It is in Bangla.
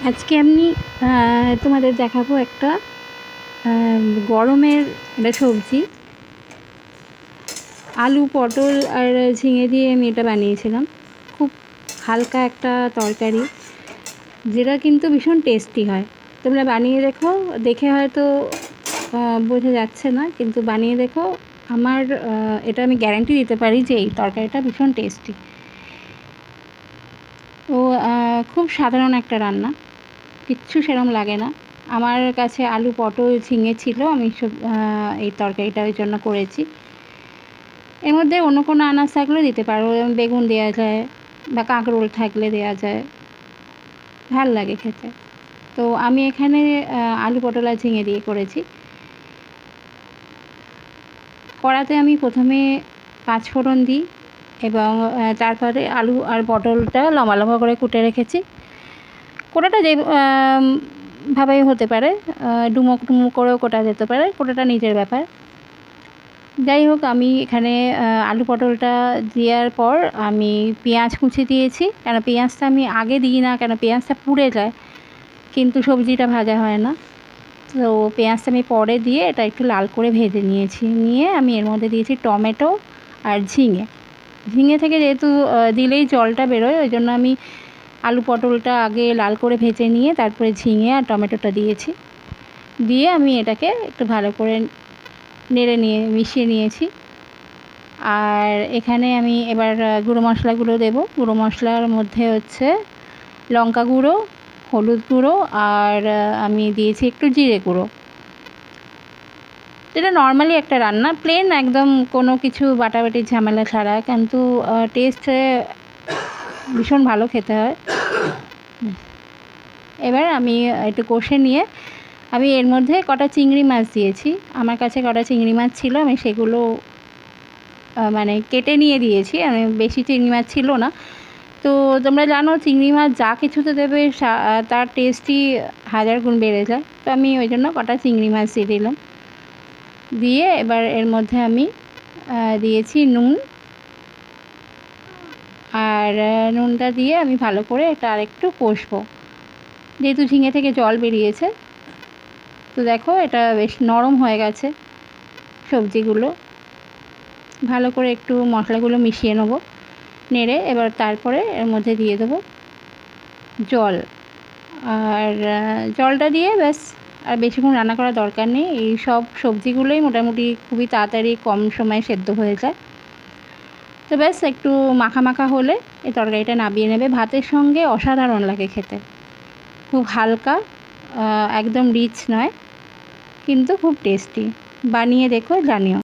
আজকে আমি তোমাদের দেখাবো একটা গরমের একটা সবজি। আলু পটল আর ঝিঙে দিয়ে আমি এটা বানিয়েছিলাম। খুব হালকা একটা তরকারি, যেটা কিন্তু ভীষণ টেস্টি হয়। তোমরা বানিয়ে দেখো, দেখে হয়তো বোঝা যাচ্ছে না, কিন্তু বানিয়ে দেখো। আমার এটা আমি গ্যারান্টি দিতে পারি যে এই তরকারিটা ভীষণ টেস্টি। ও খুব সাধারণ একটা রান্না, কিচ্ছু সেরম লাগে না। আমার কাছে আলু পটল ঝিঙে ছিল, আমি সব এই তরকারিটা ওই জন্য করেছি। এর মধ্যে অন্য কোনো আনাজ থাকলেও দিতে পারো, যেমন বেগুন দেওয়া যায় বা কাঁকরোল থাকলে দেওয়া যায়, ভাল লাগে খেতে। তো আমি এখানে আলু পটল আর ঝিঙে দিয়ে করেছি। কড়াতে আমি প্রথমে 5 ফোড়ন দিই এবং তারপরে আলু আর পটলটা লম্বা লম্বা করে কুটে রেখেছি। কোটাটা যে ভাবেই হতে পারে, ডুমো ডুমো করেও কোটা যেতে পারে, কোটাটা নিজের ব্যাপার। যাই হোক, আমি এখানে আলু পটলটা দেওয়ার পর আমি পেঁয়াজ কুচি দিয়েছি। কেন পেঁয়াজটা আমি আগে দিই না, কেন পেঁয়াজটা পুড়ে যায়, কিন্তু সবজিটা ভাজা হয় না। তো পেঁয়াজটা আমি পরে দিয়ে এটা একটু লাল করে ভেজে নিয়েছি। নিয়ে আমি এর মধ্যে দিয়েছি টমেটো আর ঝিঙে। ঝিঙে থেকে যেহেতু দিলেই জলটা বেরোয়, ওই জন্য আমি আলু পটলটা আগে লাল করে ভেজে নিয়ে তারপরে ঝিঙে আর টমেটোটা দিয়েছি। দিয়ে আমি এটাকে একটু ভালো করে নেড়ে নিয়ে মিশিয়ে নিয়েছি। আর এখানে আমি এবার গুঁড়ো মশলাগুলো দেবো। গুঁড়ো মশলার মধ্যে হচ্ছে লঙ্কা গুঁড়ো, হলুদ গুঁড়ো আর আমি দিয়েছি একটু জিরে গুঁড়ো। এটা নর্মালি একটা রান্না, প্লেন একদম, কোনো কিছু বাটাবাটির ঝামেলা ছাড়া, কিন্তু টেস্টে ভীষণ ভালো খেতে হয়। এবার আমি একটু কষে নিয়ে আমি এর মধ্যে কটা চিংড়ি মাছ দিয়েছি। আমার কাছে কটা চিংড়ি মাছ ছিল, আমি সেগুলো মানে কেটে নিয়ে দিয়েছি। আমি বেশি চিংড়ি মাছ ছিল না। তো তোমরা জানো চিংড়ি মাছ যা কিছুতে দেবে তার টেস্টই 1000 গুণ বেড়ে যায়। তো আমি ওই জন্য কটা চিংড়ি মাছ দিয়ে দিলাম। দিয়ে এবার এর মধ্যে আমি দিয়েছি নুন। আর নুনটা দিয়ে আমি ভালো করে এটা আরেকটু কষবো, যেহেতু ঝিঙে থেকে জল বেরিয়েছে। তো দেখো, এটা বেশ নরম হয়ে গেছে সবজিগুলো। ভালো করে একটু মশলাগুলো মিশিয়ে নেবো, নেড়ে এবার তারপরে এর মধ্যে দিয়ে দেবো জল। আর জলটা দিয়ে ব্যাস, আর বেশিক্ষণ রান্না করার দরকার নেই। এই সব সবজিগুলোই মোটামুটি খুবই তাড়াতাড়ি কম সময়ে সেদ্ধ হয়ে যায়। তো ব্যাস একটু মাখা মাখা হলে এই তরকারিটা নামিয়ে নেবে। ভাতের সঙ্গে অসাধারণ লাগে খেতে। খুব হালকা, একদম রিচ নয়, কিন্তু খুব টেস্টি। বানিয়ে দেখো, জানিও।